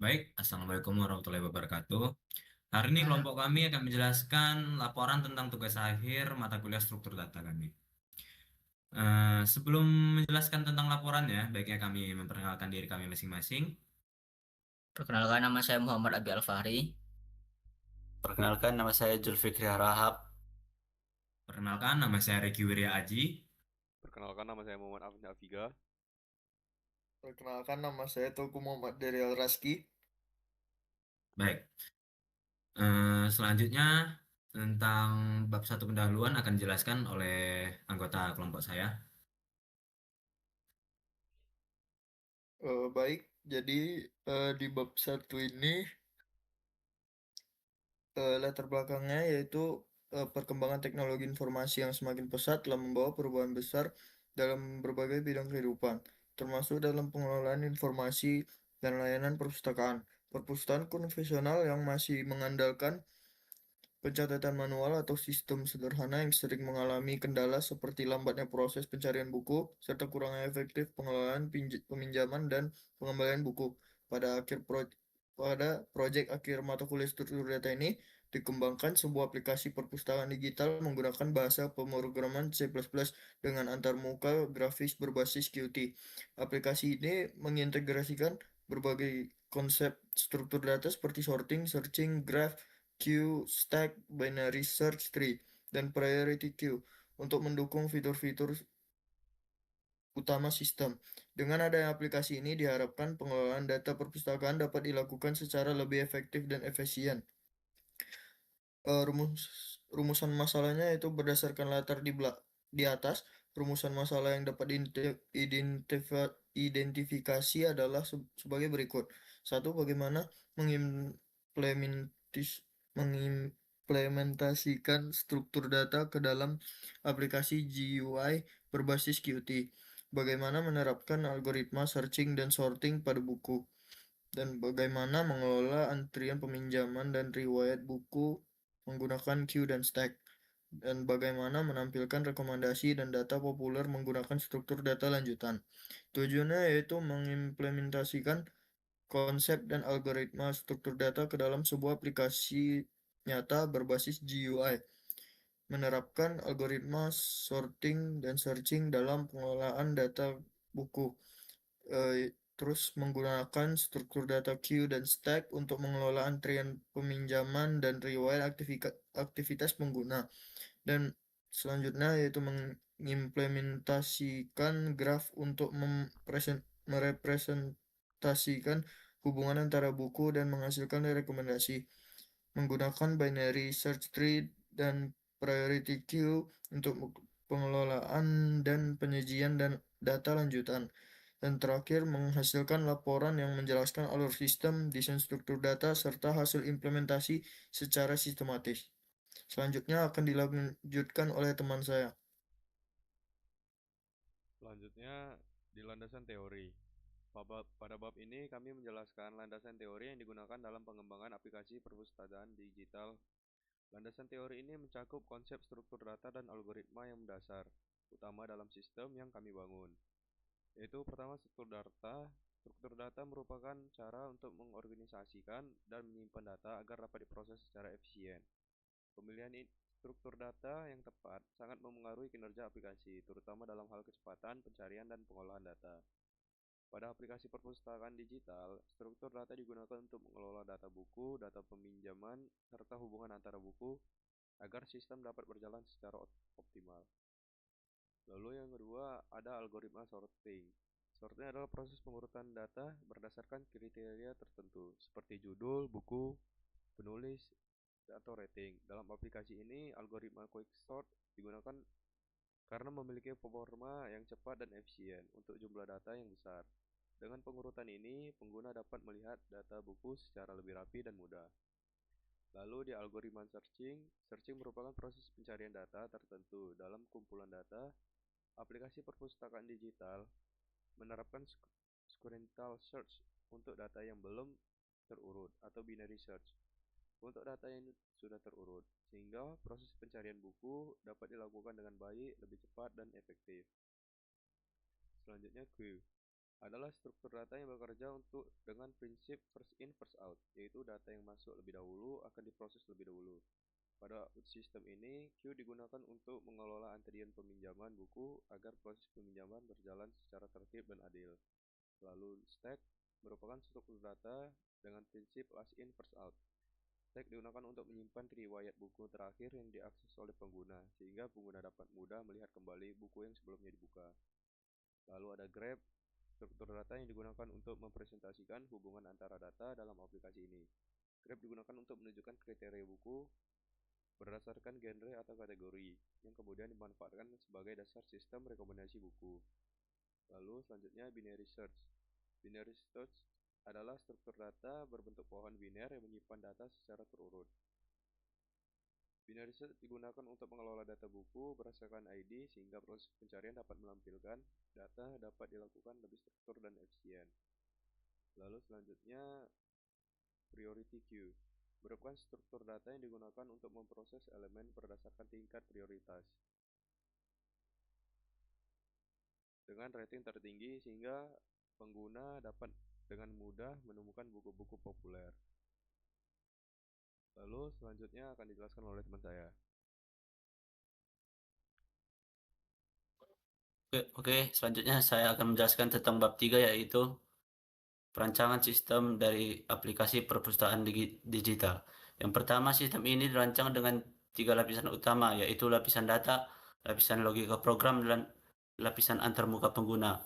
Baik, Assalamualaikum warahmatullahi wabarakatuh. Hari ini Ah, kelompok kami akan menjelaskan laporan tentang tugas akhir mata kuliah struktur data kami. Sebelum menjelaskan tentang laporannya, baiknya kami memperkenalkan diri kami masing-masing. Perkenalkan nama saya Muhammad Abi Alfahri. Perkenalkan, nama saya Zulfikri Harahap. Perkenalkan, nama saya Reki Wirya Aji. Perkenalkan, nama saya Muhammad Afni Afiga. Perkenalkan, nama saya Teuku Muhammad Daryl Raski. Baik, selanjutnya tentang bab satu pendahuluan akan dijelaskan oleh anggota kelompok saya. Baik, jadi di bab satu ini latar belakangnya yaitu perkembangan teknologi informasi yang semakin pesat telah membawa perubahan besar dalam berbagai bidang kehidupan, termasuk dalam pengelolaan informasi dan layanan perpustakaan. Perpustakaan konvensional yang masih mengandalkan pencatatan manual atau sistem sederhana yang sering mengalami kendala seperti lambatnya proses pencarian buku serta kurangnya efektif pengelolaan peminjaman dan pengembalian buku. Pada proyek akhir mata kuliah struktur data ini dikembangkan sebuah aplikasi perpustakaan digital menggunakan bahasa pemrograman C++ dengan antarmuka grafis berbasis Qt. Aplikasi ini mengintegrasikan berbagai konsep struktur data seperti sorting, searching, graph, queue, stack, binary search tree, dan priority queue untuk mendukung fitur-fitur utama sistem. Dengan adanya aplikasi ini diharapkan pengelolaan data perpustakaan dapat dilakukan secara lebih efektif dan efisien. Rumusan masalahnya itu berdasarkan latar di atas. Rumusan masalah yang dapat identifikasi adalah sebagai berikut. Satu, bagaimana mengimplementasikan struktur data ke dalam aplikasi GUI berbasis Qt. Bagaimana menerapkan algoritma searching dan sorting pada buku. Dan bagaimana mengelola antrian peminjaman dan riwayat buku menggunakan queue dan stack, dan bagaimana menampilkan rekomendasi dan data populer menggunakan struktur data lanjutan. Tujuannya yaitu mengimplementasikan konsep dan algoritma struktur data ke dalam sebuah aplikasi nyata berbasis GUI, menerapkan algoritma sorting dan searching dalam pengelolaan data buku, terus menggunakan struktur data queue dan stack untuk mengelola antrian peminjaman dan riwayat aktivitas pengguna. Dan selanjutnya yaitu mengimplementasikan graf untuk merepresentasikan hubungan antara buku dan menghasilkan rekomendasi. Menggunakan binary search tree dan priority queue untuk pengelolaan dan penyajian dan data lanjutan. Dan terakhir, menghasilkan laporan yang menjelaskan alur sistem, desain struktur data, serta hasil implementasi secara sistematis. Selanjutnya akan dilanjutkan oleh teman saya. Selanjutnya, di landasan teori. Pada bab ini, kami menjelaskan landasan teori yang digunakan dalam pengembangan aplikasi perpustakaan digital. Landasan teori ini mencakup konsep struktur data dan algoritma yang mendasar, utama dalam sistem yang kami bangun. Yaitu pertama, struktur data. Struktur data merupakan cara untuk mengorganisasikan dan menyimpan data agar dapat diproses secara efisien. Pemilihan struktur data yang tepat sangat memengaruhi kinerja aplikasi, terutama dalam hal kecepatan, pencarian, dan pengolahan data. Pada aplikasi perpustakaan digital, struktur data digunakan untuk mengelola data buku, data peminjaman, serta hubungan antara buku agar sistem dapat berjalan secara optimal. Lalu yang kedua, ada algoritma sorting. Sorting adalah proses pengurutan data berdasarkan kriteria tertentu, seperti judul, buku, penulis, atau rating. Dalam aplikasi ini, algoritma quicksort digunakan karena memiliki performa yang cepat dan efisien untuk jumlah data yang besar. Dengan pengurutan ini, pengguna dapat melihat data buku secara lebih rapi dan mudah. Lalu di algoritma searching, searching merupakan proses pencarian data tertentu dalam kumpulan data. Aplikasi perpustakaan digital menerapkan sequential search untuk data yang belum terurut atau binary search untuk data yang sudah terurut, sehingga proses pencarian buku dapat dilakukan dengan baik, lebih cepat, dan efektif. Selanjutnya, queue adalah struktur data yang bekerja dengan prinsip first in first out, yaitu data yang masuk lebih dahulu akan diproses lebih dahulu. Pada sistem ini, queue digunakan untuk mengelola antrian peminjaman buku agar proses peminjaman berjalan secara tertib dan adil. Lalu stack merupakan struktur data dengan prinsip last in first out. Stack digunakan untuk menyimpan riwayat buku terakhir yang diakses oleh pengguna, sehingga pengguna dapat mudah melihat kembali buku yang sebelumnya dibuka. Lalu ada grab, struktur data yang digunakan untuk mempresentasikan hubungan antara data dalam aplikasi ini. Grab digunakan untuk menunjukkan kriteria buku berdasarkan genre atau kategori, yang kemudian dimanfaatkan sebagai dasar sistem rekomendasi buku. Lalu selanjutnya binary search. Binary search adalah struktur data berbentuk pohon biner yang menyimpan data secara terurut. Binary search digunakan untuk mengelola data buku berdasarkan ID sehingga proses pencarian dapat melampilkan data dapat dilakukan lebih struktur dan efisien. Lalu selanjutnya priority queue merupakan struktur data yang digunakan untuk memproses elemen berdasarkan tingkat prioritas dengan rating tertinggi sehingga pengguna dapat dengan mudah menemukan buku-buku populer. Lalu selanjutnya akan dijelaskan oleh teman saya. Oke, selanjutnya saya akan menjelaskan tentang bab 3, yaitu perancangan sistem dari aplikasi perpustakaan digital. Yang pertama, sistem ini dirancang dengan 3 lapisan utama, yaitu lapisan data, lapisan logika program, dan lapisan antarmuka pengguna.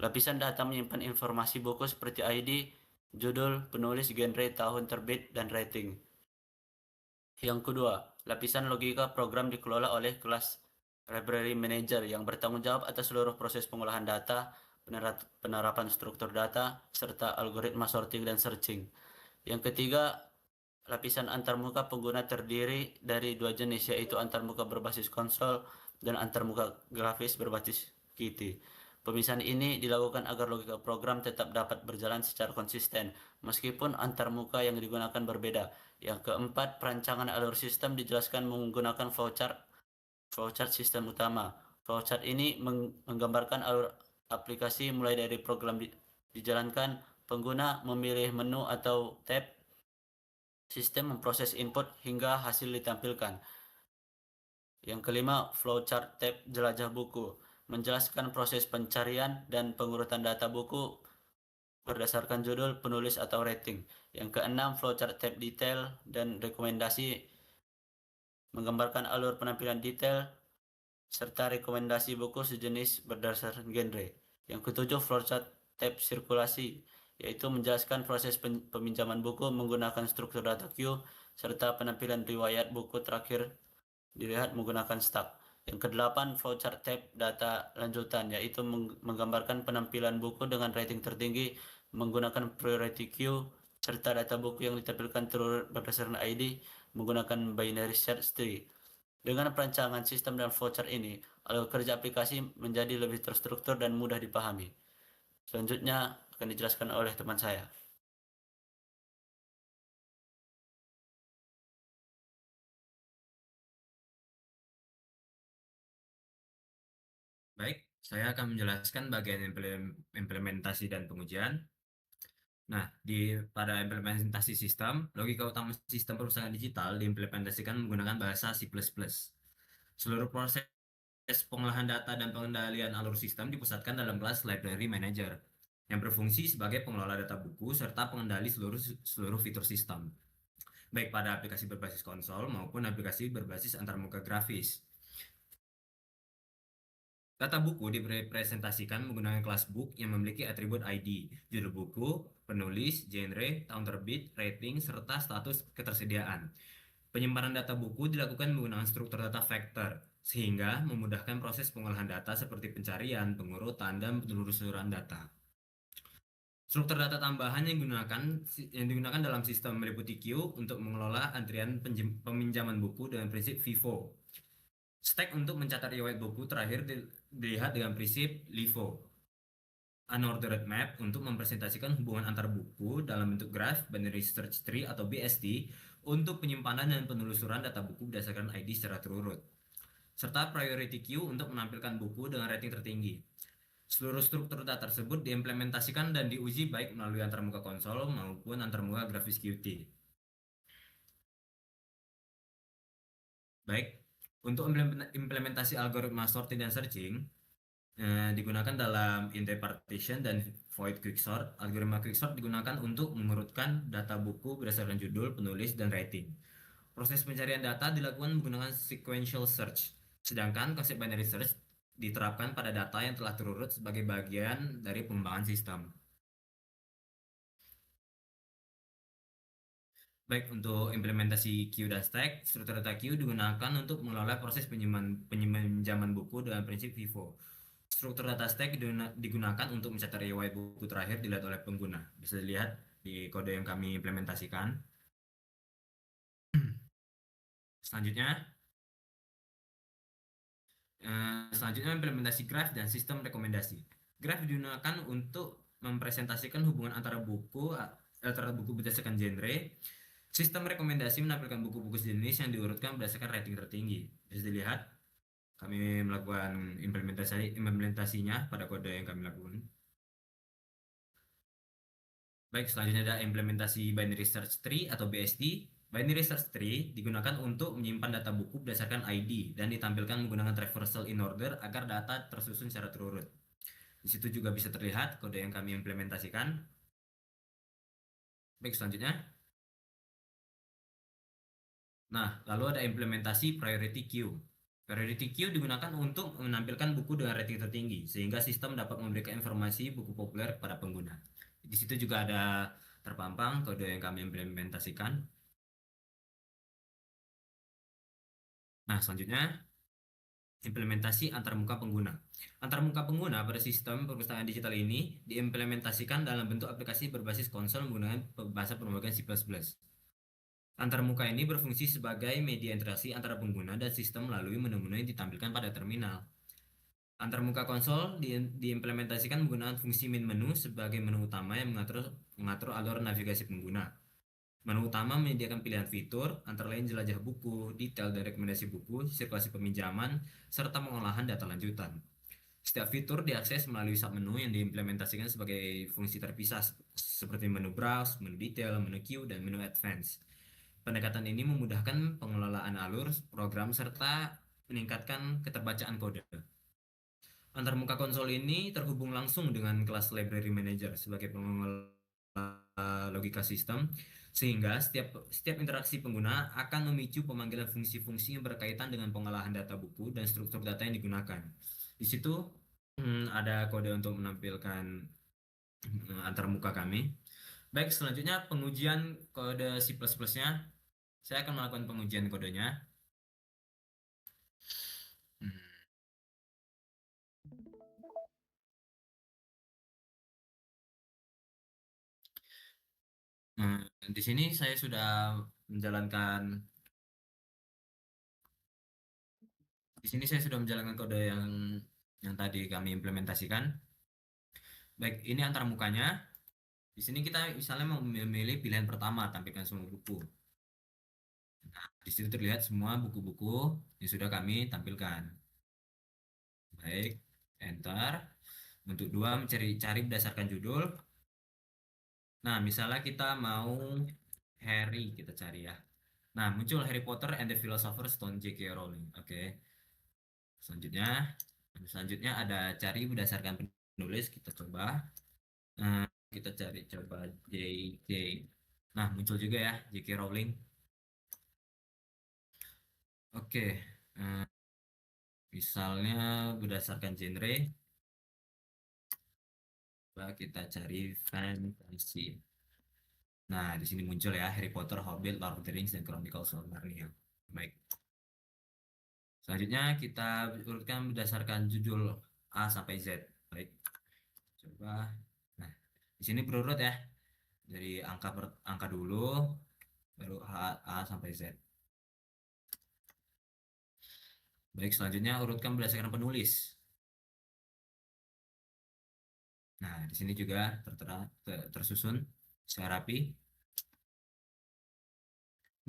Lapisan data menyimpan informasi buku seperti ID, judul, penulis, genre, tahun terbit, dan rating. Yang kedua, lapisan logika program dikelola oleh kelas Library Manager yang bertanggung jawab atas seluruh proses pengolahan data, penerapan struktur data, serta algoritma sorting dan searching. Yang ketiga, lapisan antarmuka pengguna terdiri dari 2 jenis, yaitu antarmuka berbasis konsol dan antarmuka grafis berbasis Qt. Pemisahan ini dilakukan agar logika program tetap dapat berjalan secara konsisten, meskipun antarmuka yang digunakan berbeda. Yang keempat, perancangan alur sistem dijelaskan menggunakan flowchart sistem utama. Flowchart ini menggambarkan alur aplikasi mulai dari program dijalankan, pengguna memilih menu atau tab, sistem memproses input hingga hasil ditampilkan. Yang kelima, flowchart tab jelajah buku menjelaskan proses pencarian dan pengurutan data buku berdasarkan judul, penulis, atau rating. Yang keenam, flowchart tab detail dan rekomendasi menggambarkan alur penampilan detail serta rekomendasi buku sejenis berdasarkan genre. Yang ketujuh, flowchart tab sirkulasi, yaitu menjelaskan proses peminjaman buku menggunakan struktur data queue serta penampilan riwayat buku terakhir dilihat menggunakan stack. Yang kedelapan, flowchart tab data lanjutan, yaitu menggambarkan penampilan buku dengan rating tertinggi menggunakan priority queue serta data buku yang ditampilkan terurut berdasarkan ID menggunakan binary search tree. Dengan perancangan sistem dan flowchart ini, alur kerja aplikasi menjadi lebih terstruktur dan mudah dipahami. Selanjutnya akan dijelaskan oleh teman saya. Baik, saya akan menjelaskan bagian implementasi dan pengujian. Nah, pada implementasi sistem, logika utama sistem perpustakaan digital diimplementasikan menggunakan bahasa C++. Seluruh proses pengolahan data dan pengendalian alur sistem dipusatkan dalam kelas Library Manager yang berfungsi sebagai pengelola data buku serta pengendali seluruh fitur sistem, baik pada aplikasi berbasis konsol maupun aplikasi berbasis antarmuka grafis. Data buku direpresentasikan menggunakan kelas book yang memiliki atribut ID, judul buku, penulis, genre, tahun terbit, rating, serta status ketersediaan. Penyimpanan data buku dilakukan menggunakan struktur data vector, sehingga memudahkan proses pengolahan data seperti pencarian, pengurutan, dan penelusuran data. Struktur data tambahan yang digunakan dalam sistem meliputi queue untuk mengelola antrian peminjaman buku dengan prinsip FIFO. Stack untuk mencatat riwayat buku terakhir dilihat dengan prinsip LIFO. Unordered map untuk mempresentasikan hubungan antar buku dalam bentuk graph, binary search tree atau BST untuk penyimpanan dan penelusuran data buku berdasarkan ID secara terurut. Serta priority queue untuk menampilkan buku dengan rating tertinggi. Seluruh struktur data tersebut diimplementasikan dan diuji baik melalui antarmuka konsol maupun antarmuka grafis Qt. Baik, untuk implementasi algoritma sorting dan searching digunakan dalam index partition dan void quicksort. Algoritma quicksort digunakan untuk mengurutkan data buku berdasarkan judul, penulis, dan rating. Proses pencarian data dilakukan menggunakan sequential search, sedangkan konsep binary search diterapkan pada data yang telah terurut sebagai bagian dari pengembangan sistem. Baik, untuk implementasi queue dan stack, struktur data queue digunakan untuk mengelola proses peminjaman buku dengan prinsip FIFO. Struktur data stack digunakan untuk mencatat riwayat buku terakhir dilihat oleh pengguna. Bisa dilihat di kode yang kami implementasikan. Selanjutnya implementasi graph dan sistem rekomendasi. Graph digunakan untuk mempresentasikan hubungan antara buku berdasarkan genre. Sistem rekomendasi menampilkan buku-buku sejenis yang diurutkan berdasarkan rating tertinggi. Bisa dilihat kami melakukan implementasinya pada kode yang kami lakukan. Baik, selanjutnya ada implementasi binary search tree atau BST. Binary search tree digunakan untuk menyimpan data buku berdasarkan ID dan ditampilkan menggunakan traversal in order agar data tersusun secara terurut. Di situ juga bisa terlihat kode yang kami implementasikan. Baik, selanjutnya. Nah, lalu ada implementasi priority queue. Priority queue digunakan untuk menampilkan buku dengan rating tertinggi, sehingga sistem dapat memberikan informasi buku populer kepada pengguna. Di situ juga ada terpampang kode yang kami implementasikan. Nah, selanjutnya implementasi antarmuka pengguna. Antarmuka pengguna pada sistem perpustakaan digital ini diimplementasikan dalam bentuk aplikasi berbasis konsol menggunakan bahasa pemrograman C++. Antarmuka ini berfungsi sebagai media interaksi antara pengguna dan sistem melalui menu-menu yang ditampilkan pada terminal. Antarmuka konsol diimplementasikan menggunakan fungsi min menu sebagai menu utama yang mengatur alur navigasi pengguna. Menu utama menyediakan pilihan fitur, antara lain jelajah buku, detail dan rekomendasi buku, sirkulasi peminjaman, serta pengolahan data lanjutan. Setiap fitur diakses melalui submenu yang diimplementasikan sebagai fungsi terpisah, seperti menu browse, menu detail, menu queue, dan menu advance. Pendekatan ini memudahkan pengelolaan alur program serta meningkatkan keterbacaan kode. Antarmuka konsol ini terhubung langsung dengan kelas Library Manager sebagai pengelola logika sistem, sehingga setiap interaksi pengguna akan memicu pemanggilan fungsi-fungsi yang berkaitan dengan pengolahan data buku dan struktur data yang digunakan. Di situ ada kode untuk menampilkan antarmuka kami. Baik, selanjutnya pengujian kode C++-nya. Saya akan melakukan pengujian kodenya. Di sini saya sudah menjalankan kode yang tadi kami implementasikan. Baik, ini antarmukanya. Di sini kita misalnya mau memilih pilihan pertama, tampilkan semua buku. Nah, di situ terlihat semua buku-buku yang sudah kami tampilkan. Baik, enter. Untuk dua, cari berdasarkan judul. Nah, misalnya kita mau Harry, kita cari ya. Nah, muncul Harry Potter and the Philosopher's Stone J.K. Rowling. Oke. Selanjutnya ada cari berdasarkan penulis. Kita coba. Kita cari coba J.K. Nah, muncul juga ya J.K. Rowling. Oke. Misalnya berdasarkan genre. Coba kita cari fantasy. Nah, di sini muncul ya Harry Potter, Hobbit, Lord of the Rings, dan Chronicles of Narnia. Baik. Selanjutnya kita urutkan berdasarkan judul A sampai Z. Baik. Coba. Nah, di sini berurut ya. Dari angka dulu, baru A sampai Z. Baik, selanjutnya urutkan berdasarkan penulis. Nah, di sini juga tersusun secara rapi.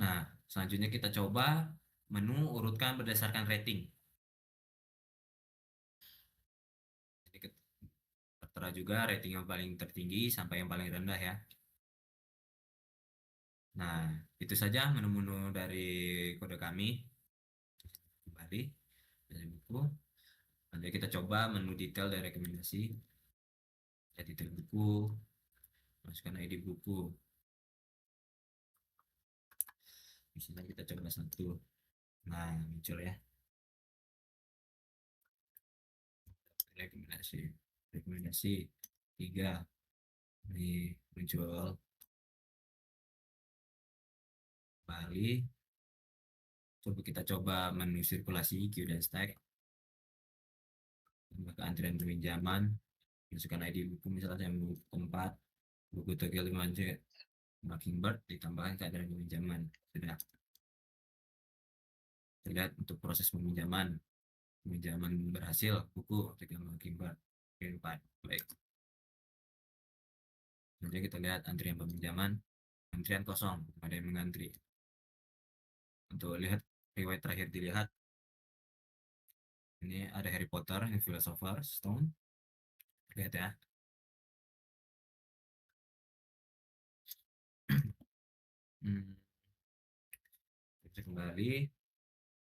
Nah, selanjutnya kita coba menu urutkan berdasarkan rating. tertera juga rating yang paling tertinggi sampai yang paling rendah ya. Nah, itu saja menu-menu dari kode kami. Kembali dari buku. Nanti kita coba menu detail dari rekomendasi. Ya, detail buku, masukkan ID buku. Misalnya kita coba satu. Nah, muncul ya. Rekomendasi 3. Ini muncul. Kembali. Kita coba menu sirkulasi queue dan stack. Tambah ke antrian peminjaman. Masukkan ID buku misalnya buku 4. Buku Tokyo 5C. Mockingbird ditambahkan ke antrian peminjaman. Sudah. Terlihat untuk proses peminjaman berhasil buku Tokyo Mockingbird 4. Baik. Nanti kita lihat antrian peminjaman. Antrian kosong, ada yang mengantri. Untuk lihat riwayat terakhir dilihat, ini ada Harry Potter yang Philosopher's Stone. Lihat ya. Kita kembali.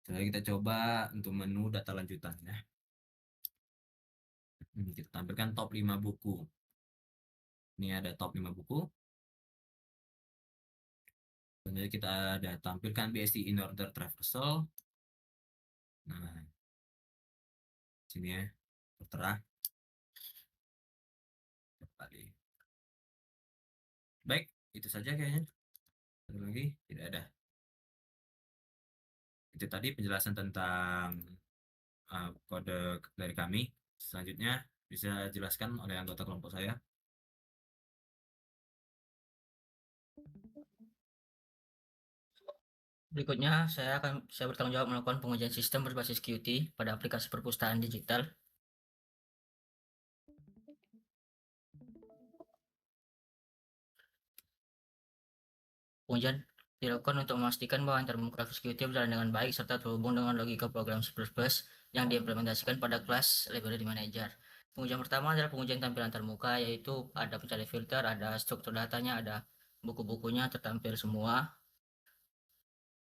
Setelah kita coba untuk menu data lanjutan ya. Kita tampilkan top 5 buku. Ini ada top 5 buku. Selanjutnya kita ada tampilkan BSD in order traversal. Nah, sini ya, tertera. Kembali. Baik, itu saja kayaknya. Ada lagi? Tidak ada. Itu tadi penjelasan tentang kode dari kami. Selanjutnya bisa jelaskan oleh anggota kelompok saya. Berikutnya saya bertanggung jawab melakukan pengujian sistem berbasis Qt pada aplikasi perpustakaan digital. Pengujian dilakukan untuk memastikan bahwa antarmuka grafis Qt berjalan dengan baik serta terhubung dengan logika program C++ yang diimplementasikan pada kelas Library Manager. Pengujian pertama adalah pengujian tampilan antarmuka, yaitu ada pencari filter, ada struktur datanya, ada buku-bukunya tertampil semua.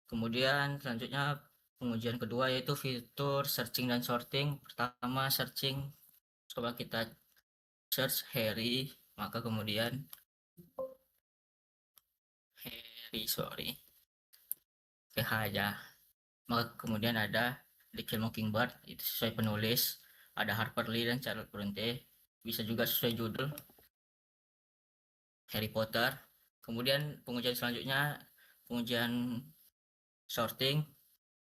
Kemudian selanjutnya pengujian kedua yaitu fitur searching dan sorting. Pertama searching, coba kita search Harry, maka kemudian PH aja. Maka kemudian ada The Kill Mockingbird, itu sesuai penulis, ada Harper Lee dan Charlotte Bronte, bisa juga sesuai judul Harry Potter. Kemudian pengujian selanjutnya pengujian sorting,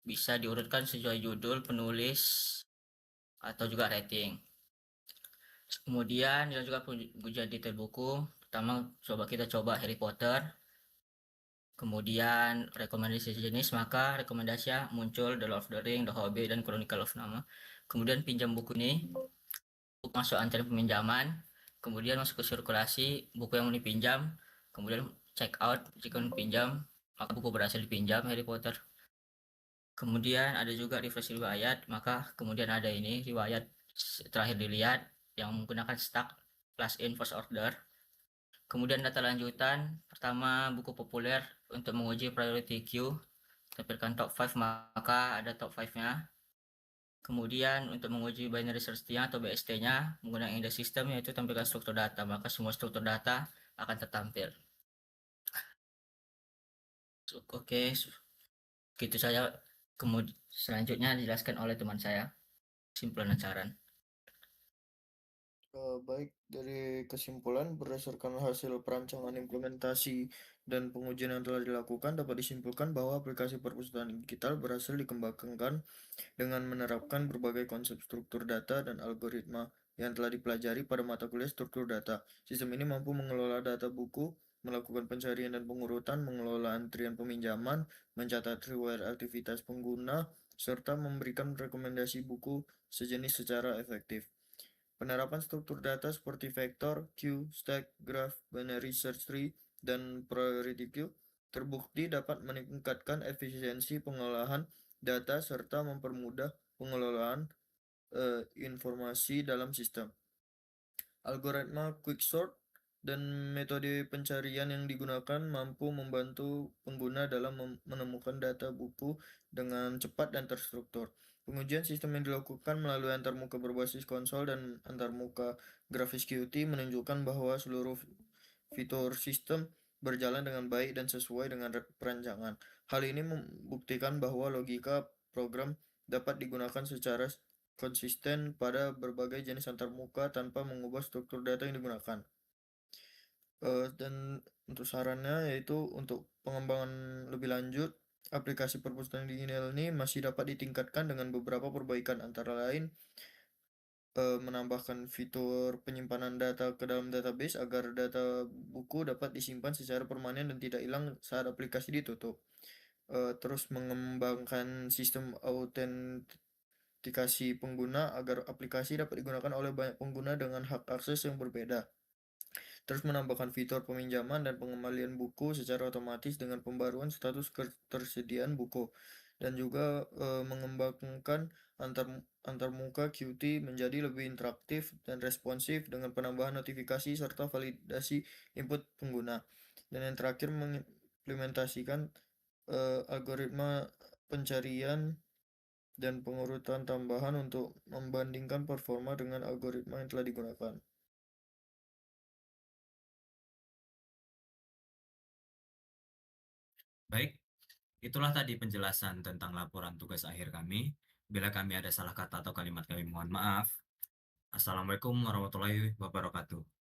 bisa diurutkan sesuai judul, penulis, atau juga rating. Kemudian juga pengujian detail buku. Pertama kita coba Harry Potter. Kemudian rekomendasi jenis, maka rekomendasinya muncul The Lord of the Ring, The Hobbit, dan Chronicle of Narnia. Kemudian pinjam buku ini, masuk antrian peminjaman, kemudian masuk ke sirkulasi buku yang mau dipinjam, kemudian check out jika pinjam, maka buku berhasil dipinjam Harry Potter. Kemudian ada juga refresh riwayat, maka kemudian ada ini riwayat terakhir dilihat yang menggunakan stack plus in first order. Kemudian data lanjutan, pertama buku populer untuk menguji priority queue, tampilkan top 5, maka ada top 5-nya. Kemudian untuk menguji binary search-nya atau BST-nya menggunakan index system, yaitu tampilkan struktur data, maka semua struktur data akan tertampil. Oke, gitu saja. Kemudian selanjutnya dijelaskan oleh teman saya, kesimpulan dan saran. Baik, dari kesimpulan berdasarkan hasil perancangan implementasi dan pengujian yang telah dilakukan dapat disimpulkan bahwa aplikasi perpustakaan digital berhasil dikembangkan dengan menerapkan berbagai konsep struktur data dan algoritma yang telah dipelajari pada mata kuliah struktur data. Sistem ini mampu mengelola data buku, melakukan pencarian dan pengurutan, mengelola antrian peminjaman, mencatat riwayat aktivitas pengguna, serta memberikan rekomendasi buku sejenis secara efektif. Penerapan struktur data seperti vektor, queue, stack, graph, binary search tree, dan priority queue terbukti dapat meningkatkan efisiensi pengolahan data serta mempermudah pengelolaan informasi dalam sistem. Algoritma quicksort dan metode pencarian yang digunakan mampu membantu pengguna dalam menemukan data buku dengan cepat dan terstruktur. Pengujian sistem yang dilakukan melalui antarmuka berbasis konsol dan antarmuka grafis Qt menunjukkan bahwa seluruh fitur sistem berjalan dengan baik dan sesuai dengan perancangan. Hal ini membuktikan bahwa logika program dapat digunakan secara konsisten pada berbagai jenis antarmuka tanpa mengubah struktur data yang digunakan. Dan untuk sarannya yaitu untuk pengembangan lebih lanjut, aplikasi perpustakaan digital ini masih dapat ditingkatkan dengan beberapa perbaikan, antara lain menambahkan fitur penyimpanan data ke dalam database agar data buku dapat disimpan secara permanen dan tidak hilang saat aplikasi ditutup. Terus mengembangkan sistem autentikasi pengguna agar aplikasi dapat digunakan oleh banyak pengguna dengan hak akses yang berbeda. Terus menambahkan fitur peminjaman dan pengembalian buku secara otomatis dengan pembaruan status ketersediaan buku. Dan juga mengembangkan antarmuka Qt menjadi lebih interaktif dan responsif dengan penambahan notifikasi serta validasi input pengguna. Dan yang terakhir, mengimplementasikan algoritma pencarian dan pengurutan tambahan untuk membandingkan performa dengan algoritma yang telah digunakan. Baik, itulah tadi penjelasan tentang laporan tugas akhir kami. Bila kami ada salah kata atau kalimat kami mohon maaf. Assalamualaikum warahmatullahi wabarakatuh.